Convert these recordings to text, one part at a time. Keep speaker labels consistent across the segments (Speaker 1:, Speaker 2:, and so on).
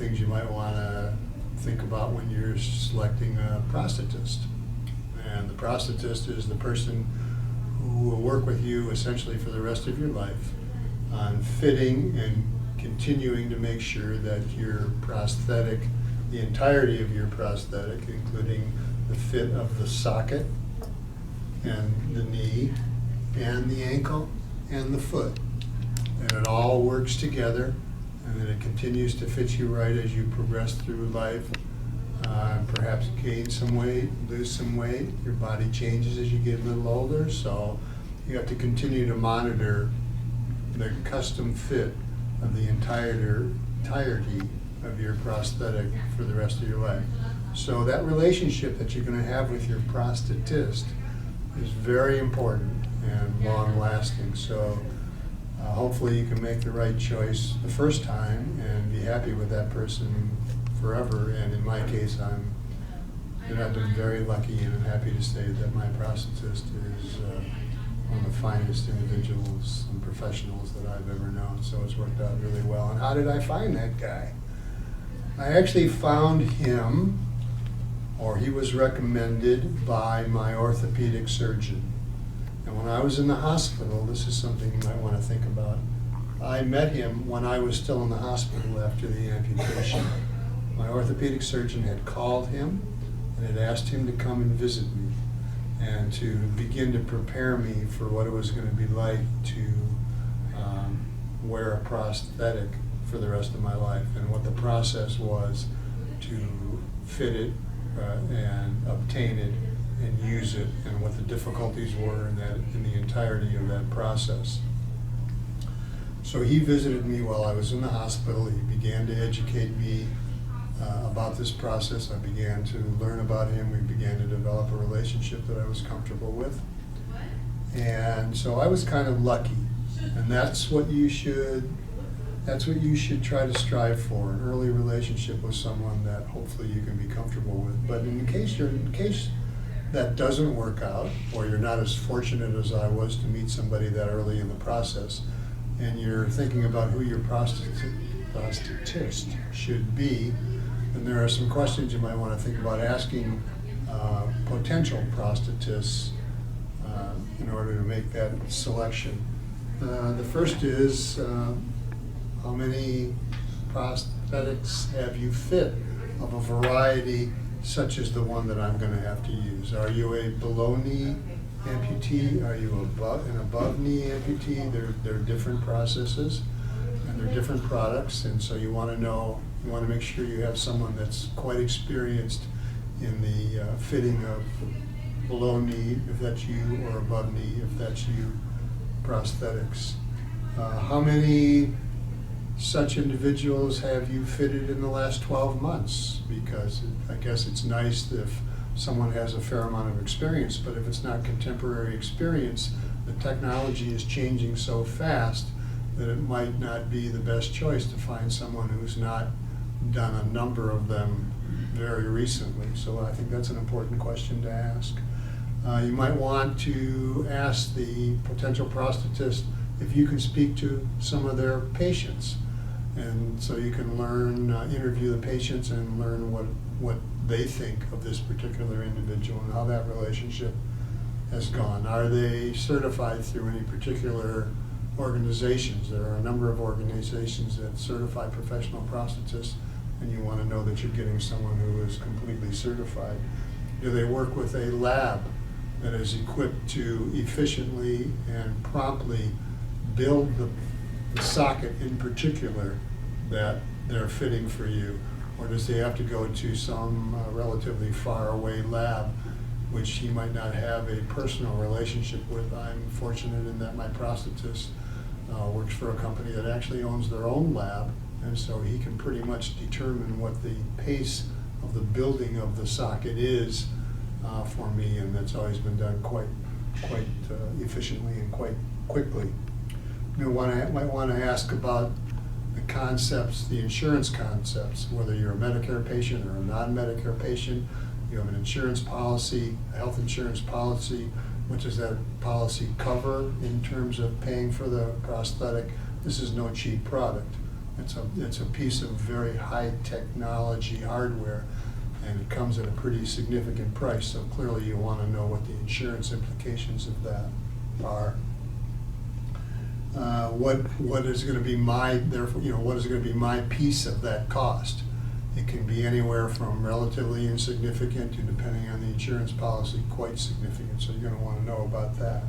Speaker 1: things you might want to think about when you're selecting a prosthetist. And the prosthetist is the person who will work with you essentially for the rest of your life on fitting and continuing to make sure that your prosthetic, the entirety of your prosthetic, including the fit of the socket and the knee and the ankle and the foot, and it all works together, and that it continues to fit you right as you progress through life. Perhaps gain some weight, lose some weight. Your body changes as you get a little older, so you have to continue to monitor the custom fit of the entirety of your prosthetic for the rest of your life. So that relationship that you're going to have with your prosthetist is very important and long-lasting. So hopefully you can make the right choice the first time and be happy with that person forever. And in my case, I've been very lucky, and I'm happy to say that my prosthetist is one of the finest individuals and professionals that I've ever known. So it's worked out really well. And how did I find that guy? I actually found him, or he was recommended by my orthopedic surgeon. And when I was in the hospital, this is something you might want to think about. I met him when I was still in the hospital after the amputation. My orthopedic surgeon had called him and had asked him to come and visit me and to begin to prepare me for what it was going to be like to wear a prosthetic for the rest of my life, and what the process was to fit it and obtain it and use it, and what the difficulties were in the entirety of that process. So he visited me while I was in the hospital. He began to educate me about this process. I began to learn about him. We began to develop a relationship that I was comfortable with. And so I was kind of lucky. And that's what you should try to strive for, an early relationship with someone that hopefully you can be comfortable with. But in case that doesn't work out, or you're not as fortunate as I was to meet somebody that early in the process, and you're thinking about who your prosthetist should be, then there are some questions you might want to think about asking potential prosthetists in order to make that selection. The first is, how many prosthetics have you fit of a variety such as the one that I'm going to have to use? Are you a below-knee amputee? Are you an above-knee amputee? They're different processes and they're different products, and so you want to make sure you have someone that's quite experienced in the fitting of below-knee, if that's you, or above-knee, if that's you, prosthetics. How many such individuals have you fitted in the last 12 months? Because I guess it's nice if someone has a fair amount of experience, but if it's not contemporary experience, the technology is changing so fast that it might not be the best choice to find someone who's not done a number of them very recently. So I think that's an important question to ask. You might want to ask the potential prosthetist if you can speak to some of their patients. And so you can interview the patients and learn what they think of this particular individual and how that relationship has gone. Are they certified through any particular organizations? There are a number of organizations that certify professional prosthetists, and you want to know that you're getting someone who is completely certified. Do they work with a lab that is equipped to efficiently and promptly build the socket in particular that they're fitting for you? Or does he have to go to some relatively far away lab, which he might not have a personal relationship with? I'm fortunate in that my prosthetist works for a company that actually owns their own lab, and so he can pretty much determine what the pace of the building of the socket is for me, and that's always been done quite efficiently and quite quickly. You might want to ask about the concepts, the insurance concepts, whether you're a Medicare patient or a non-Medicare patient. You have an insurance policy, a health insurance policy. What does that policy cover in terms of paying for the prosthetic? This is no cheap product. It's a piece of very high technology hardware, and it comes at a pretty significant price, so clearly you want to know what the insurance implications of that are. What is going to be what is going to be my piece of that cost? It can be anywhere from relatively insignificant to, depending on the insurance policy, quite significant, so you're going to want to know about that.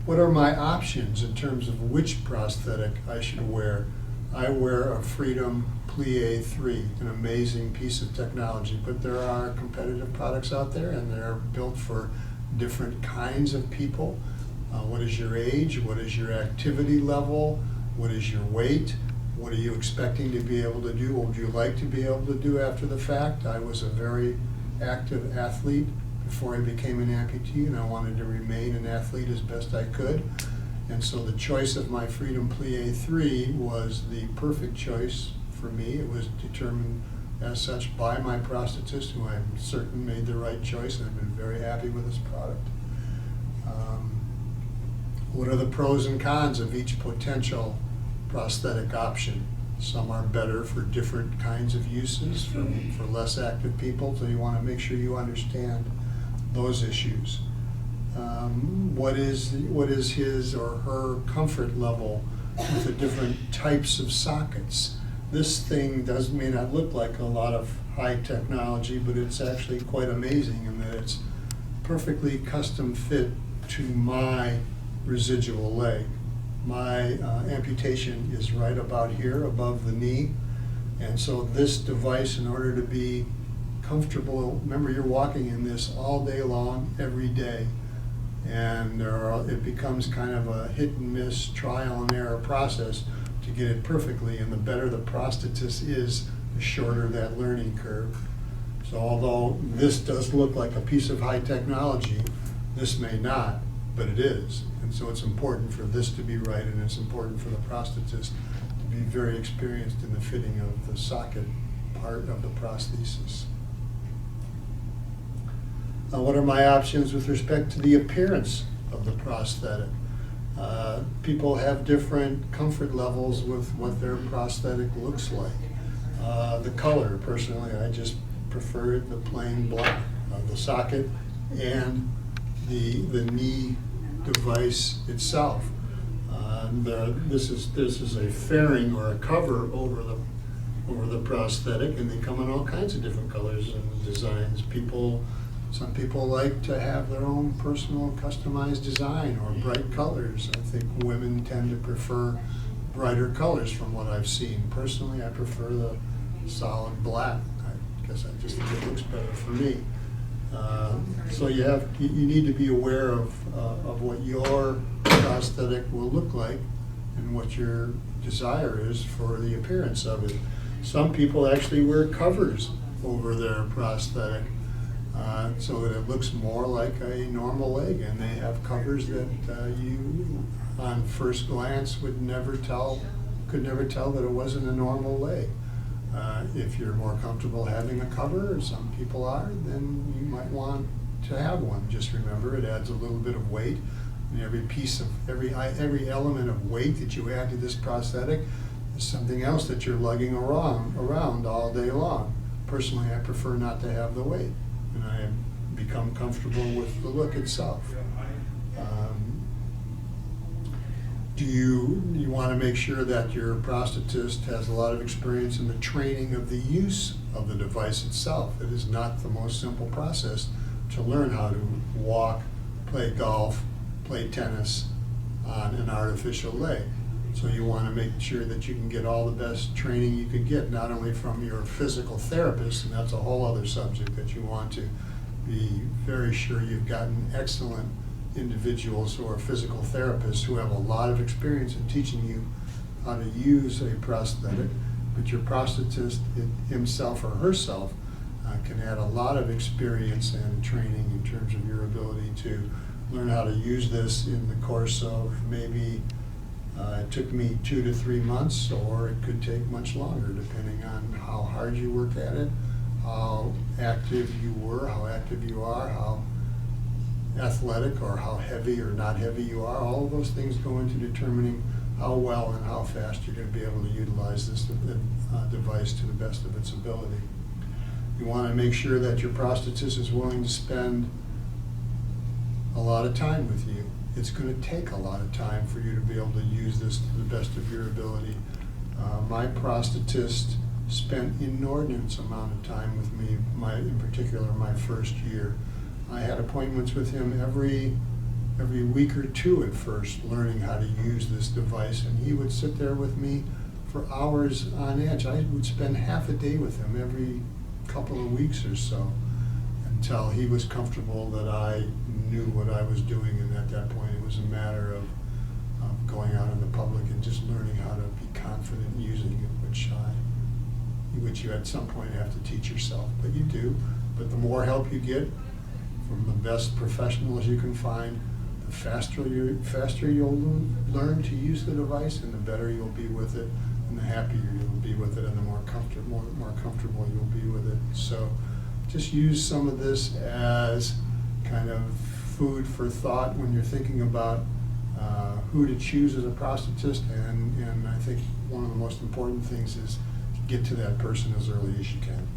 Speaker 1: What are my options in terms of which prosthetic I should wear? I wear a Freedom Plie 3, an amazing piece of technology, but there are competitive products out there, and they're built for different kinds of people. What is your age? What is your activity level? What is your weight? What are you expecting to be able to do? What would you like to be able to do after the fact? I was a very active athlete before I became an amputee, and I wanted to remain an athlete as best I could. And so the choice of my Freedom Plie 3 was the perfect choice for me. It was determined as such by my prosthetist, who I'm certain made the right choice, and I've been very happy with this product. What are the pros and cons of each potential prosthetic option? Some are better for different kinds of uses, for less active people, so you want to make sure you understand those issues. What is his or her comfort level with the different types of sockets? This thing may not look like a lot of high technology, but it's actually quite amazing in that it's perfectly custom fit to my residual leg. My amputation is right about here above the knee, and so this device, in order to be comfortable, remember you're walking in this all day long, every day, and it becomes kind of a hit and miss, trial and error process to get it perfectly, and the better the prosthetist is, the shorter that learning curve. So although this does look like a piece of high technology, this may not, but it is. And so it's important for this to be right, and it's important for the prosthetist to be very experienced in the fitting of the socket part of the prosthesis. What are my options with respect to the appearance of the prosthetic? People have different comfort levels with what their prosthetic looks like. The color, personally, I just prefer the plain black of the socket and the knee device itself. This is a fairing or a cover over the prosthetic, and they come in all kinds of different colors and designs. Some people like to have their own personal customized design or bright colors. I think women tend to prefer brighter colors from what I've seen. Personally, I prefer the solid black. I guess I just think it looks better for me. So you need to be aware of what your prosthetic will look like and what your desire is for the appearance of it. Some people actually wear covers over their prosthetic so that it looks more like a normal leg, and they have covers that you, on first glance, could never tell that it wasn't a normal leg. If you're more comfortable having a cover, or some people are, then you might want to have one. Just remember, it adds a little bit of weight. And every element of weight that you add to this prosthetic is something else that you're lugging around all day long. Personally, I prefer not to have the weight, and I become comfortable with the look itself. You want to make sure that your prosthetist has a lot of experience in the training of the use of the device itself. It is not the most simple process to learn how to walk, play golf, play tennis on an artificial leg. So you want to make sure that you can get all the best training you can get, not only from your physical therapist, and that's a whole other subject, that you want to be very sure you've gotten excellent individuals who are physical therapists who have a lot of experience in teaching you how to use a prosthetic, but your prosthetist himself or herself can add a lot of experience and training in terms of your ability to learn how to use this in the course of maybe it took me 2 to 3 months, or it could take much longer depending on how hard you work at it, how active you were, how active you are, how athletic or how heavy or not heavy you are. All of those things go into determining how well and how fast you're going to be able to utilize this device to the best of its ability. You want to make sure that your prosthetist is willing to spend a lot of time with you. It's going to take a lot of time for you to be able to use this to the best of your ability. My prosthetist spent inordinate amount of time with me, in particular my first year. I had appointments with him every week or two at first, learning how to use this device, and he would sit there with me for hours on edge. I would spend half a day with him every couple of weeks or so, until he was comfortable that I knew what I was doing, and at that point it was a matter of going out in the public and just learning how to be confident using it, which you at some point have to teach yourself, but you do. But the more help you get from the best professionals you can find, the faster you'll learn to use the device, and the better you'll be with it, and the happier you'll be with it, and the more comfortable you'll be with it. So just use some of this as kind of food for thought when you're thinking about who to choose as a prosthetist, and I think one of the most important things is get to that person as early as you can.